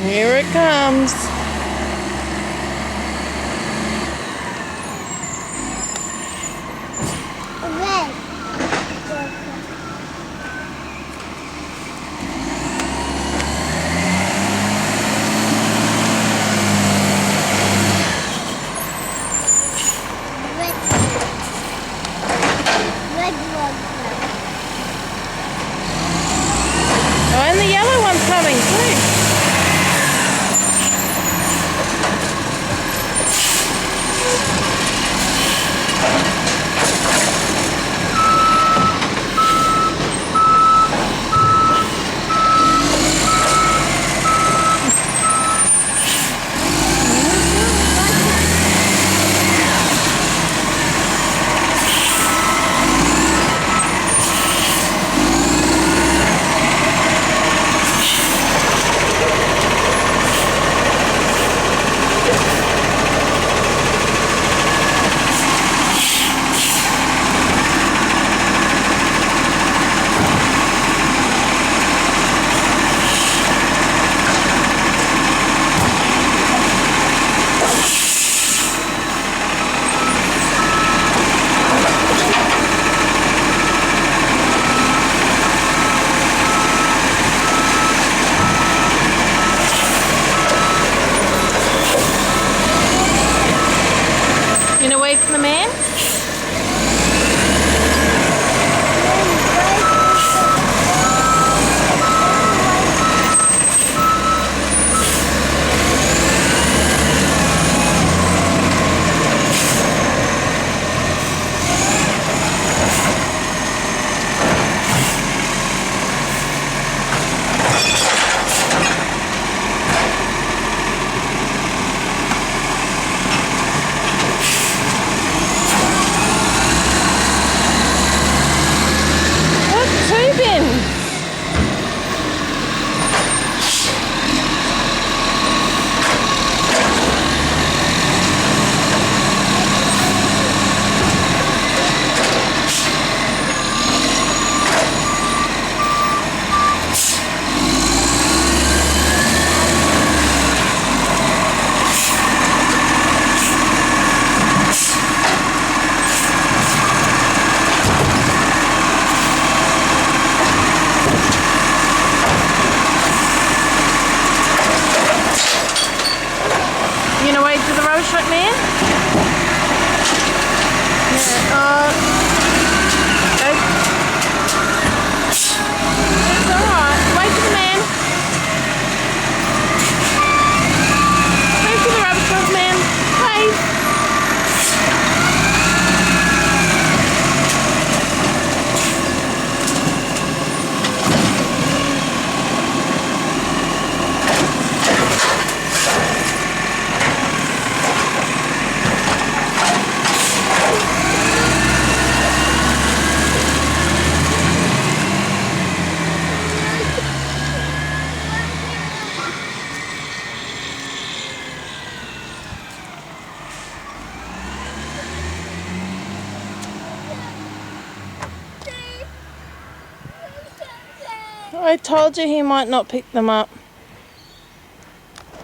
Here it comes. Red. Red one. Oh, and the yellow one's coming too. You gonna wait for the man? You gonna wait for the rubbish truck man? Yeah. It's alright. Wait for the man. Wait for the rubbish truck man. Wait. I told you he might not pick them up.